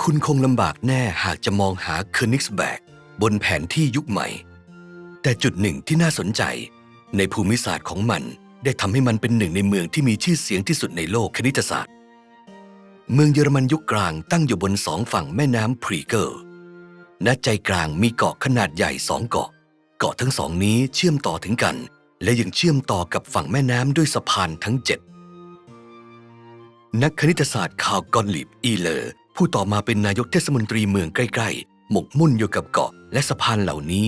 คุณคงลำบากแน่หากจะมองหาเคิร์นิกส์แบกบนแผนที่ยุคใหม่แต่จุดหนึ่งที่น่าสนใจในภูมิศาสตร์ของมันได้ทำให้มันเป็นหนึ่งในเมืองที่มีชื่อเสียงที่สุดในโลกคณิตศาสตร์เมืองเยอรมันยุคกลางตั้งอยู่บนสองฝั่งแม่น้ำพรีเกิลณใจกลางมีเกาะขนาดใหญ่สองเกาะทั้งสองนี้เชื่อมต่อถึงกันและยังเชื่อมต่อกับฝั่งแม่น้ำด้วยสะพานทั้ง7นักคณิตศาสตร์คาร์ล กอนลิบ อีเลอร์ผู้ต่อมาเป็นนายกเทศมนตรีเมืองใกล้ๆหมกมุ่นอยู่กับเกาะและสะพานเหล่านี้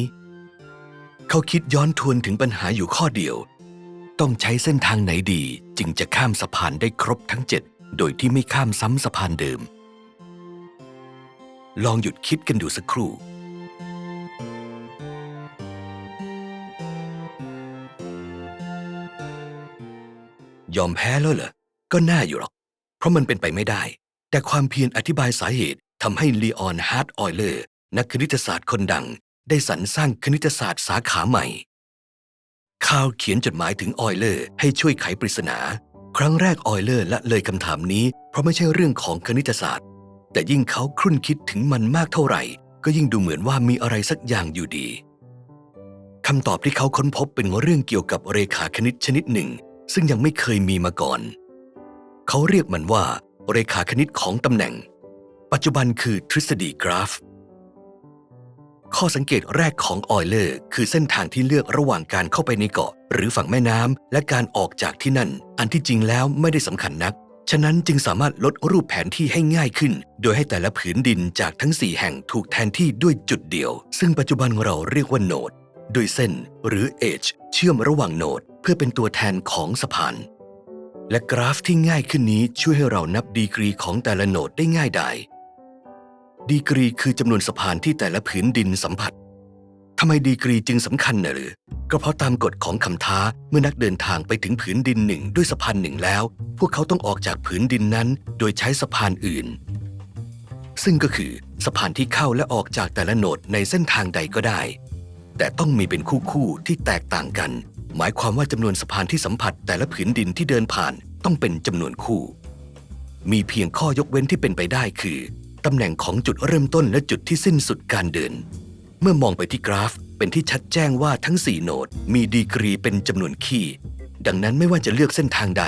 เขาคิดย้อนทวนถึงปัญหาอยู่ข้อเดียวต้องใช้เส้นทางไหนดีจึงจะข้ามสะพานได้ครบทั้ง7โดยที่ไม่ข้ามซ้ำสะพานเดิมลองหยุดคิดกันดูสักครู่ยอมแพ้แล้วเหรอก็น่าอยู่หรอกเพราะมันเป็นไปไม่ได้แต่ความเพียรอธิบายสาเหตุทำให้ลีออน ฮาร์ต ออยเลอร์นักคณิตศาสตร์คนดังได้สรรสร้างคณิตศาสตร์สาขาใหม่คาร์ลเขียนจดหมายถึงออยเลอร์ให้ช่วยไขปริศนาครั้งแรกออยเลอร์ละเลยคำถามนี้เพราะไม่ใช่เรื่องของคณิตศาสตร์แต่ยิ่งเขาครุ่นคิดถึงมันมากเท่าไหร่ก็ยิ่งดูเหมือนว่ามีอะไรสักอย่างอยู่ดีคำตอบที่เขาค้นพบเป็นเรื่องเกี่ยวกับเรขาคณิตชนิดหนึ่งซึ่งยังไม่เคยมีมาก่อนเขาเรียกมันว่าเรขาคณิตของตำแหน่งปัจจุบันคือทฤษฎีกราฟข้อสังเกตแรกของออยเลอร์คือเส้นทางที่เลือกระหว่างการเข้าไปในเกาะหรือฝั่งแม่น้ำและการออกจากที่นั่นอันที่จริงแล้วไม่ได้สำคัญนักฉะนั้นจึงสามารถลดรูปแผนที่ให้ง่ายขึ้นโดยให้แต่ละผืนดินจากทั้ง4แห่งถูกแทนที่ด้วยจุดเดียวซึ่งปัจจุบันเราเรียกว่าโนดโดยเส้นหรือเอจเชื่อมระหว่างโนดเพื่อเป็นตัวแทนของสะพานและกราฟที่ง่ายขึ้นนี้ช่วยให้เรานับดีกรีของแต่ละโนดได้ง่ายดายดีกรีคือจำนวนสะพานที่แต่ละผืนดินสัมผัสทำไมดีกรีจึงสำคัญหรือก็เพราะตามกฎของคำท้าเมื่อนักเดินทางไปถึงผืนดินหนึ่งด้วยสะพานหนึ่งแล้วพวกเขาต้องออกจากผืนดินนั้นโดยใช้สะพานอื่นซึ่งก็คือสะพานที่เข้าและออกจากแต่ละโนดในเส้นทางใดก็ได้แต่ต้องมีเป็นคู่ที่แตกต่างกันหมายความว่าจำนวนสะพานที่สัมผัสแต่ละผืนดินที่เดินผ่านต้องเป็นจำนวนคู่มีเพียงข้อยกเว้นที่เป็นไปได้คือตำแหน่งของจุดเริ่มต้นและจุดที่สิ้นสุดการเดินเมื่อมองไปที่กราฟเป็นที่ชัดแจ้งว่าทั้ง4โนดมีดีกรีเป็นจำนวนคี่ดังนั้นไม่ว่าจะเลือกเส้นทางใด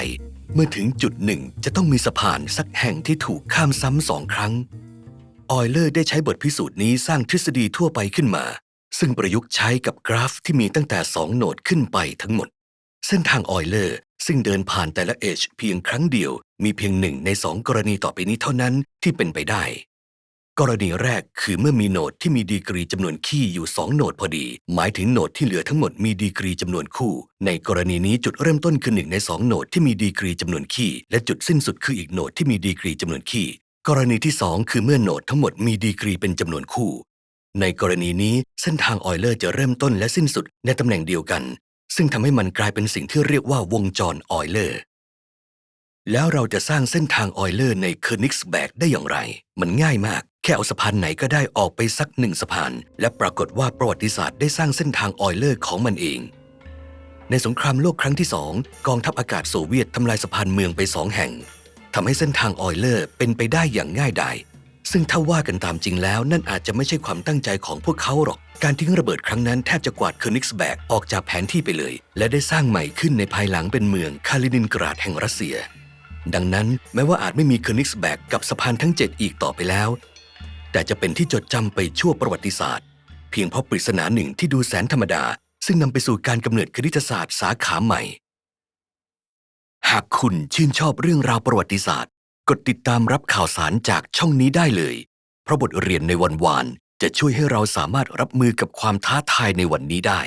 เมื่อถึงจุดหนึ่งจะต้องมีสะพานสักแห่งที่ถูกข้ามซ้ำ2 ครั้งออยเลอร์ได้ใช้บทพิสูจน์นี้สร้างทฤษฎีทั่วไปขึ้นมาซึ่งประยุกต์ใช้กับกราฟที่มีตั้งแต่2โนดขึ้นไปทั้งหมดเส้นทางออยเลอร์ซึ่งเดินผ่านแต่ละเอจเพียงครั้งเดียวมีเพียง1ใน2กรณีต่อไปนี้เท่านั้นที่เป็นไปได้กรณีแรกคือเมื่อมีโนดที่มีดีกรีจำนวนคี่อยู่2โนดพอดีหมายถึงโนดที่เหลือทั้งหมดมีดีกรีจำนวนคู่ในกรณีนี้จุดเริ่มต้นคือ1ใน2โนดที่มีดีกรีจำนวนคี่และจุดสิ้นสุดคืออีกโนดที่มีดีกรีจำนวนคี่กรณีที่2คือเมื่อโนดทั้งหมดมีดีกรีเป็นจำนวนคู่ในกรณีนี้เส้นทางออยเลอร์จะเริ่มต้นและสิ้นสุดในตำแหน่งเดียวกันซึ่งทำให้มันกลายเป็นสิ่งที่เรียกว่าวงจรออยเลอร์แล้วเราจะสร้างเส้นทางออยเลอร์ในเคิร์นิกส์แบกได้อย่างไรมันง่ายมากแค่เอาสะพานไหนก็ได้ออกไปสัก1สะพานและปรากฏว่าประวัติศาสตร์ได้สร้างเส้นทางออยเลอร์ของมันเองในสงครามโลกครั้งที่2กองทัพอากาศโซเวียตทำลายสะพานเมืองไป2แห่งทำให้เส้นทางออยเลอร์เป็นไปได้อย่างง่ายดายซึ่งถ้าว่ากันตามจริงแล้วนั่นอาจจะไม่ใช่ความตั้งใจของพวกเขาหรอกการทิ้งระเบิดครั้งนั้นแทบจะกวาดเคิร์นิกส์แบกออกจากแผนที่ไปเลยและได้สร้างใหม่ขึ้นในภายหลังเป็นเมืองคาลินินกราดแห่งรัสเซียดังนั้นแม้ว่าอาจไม่มีเคิร์นิกส์แบกกับสะพานทั้ง7อีกต่อไปแล้วแต่จะเป็นที่จดจำไปชั่วประวัติศาสตร์เพียงเพราะปริศนาหนึ่งที่ดูแสนธรรมดาซึ่งนำไปสู่การกำเนิดคณิตศาสตร์สาขาใหม่หากคุณชื่นชอบเรื่องราวประวัติศาสตร์กดติดตามรับข่าวสารจากช่องนี้ได้เลยเพราะบทเรียนในวันวานจะช่วยให้เราสามารถรับมือกับความท้าทายในวันนี้ได้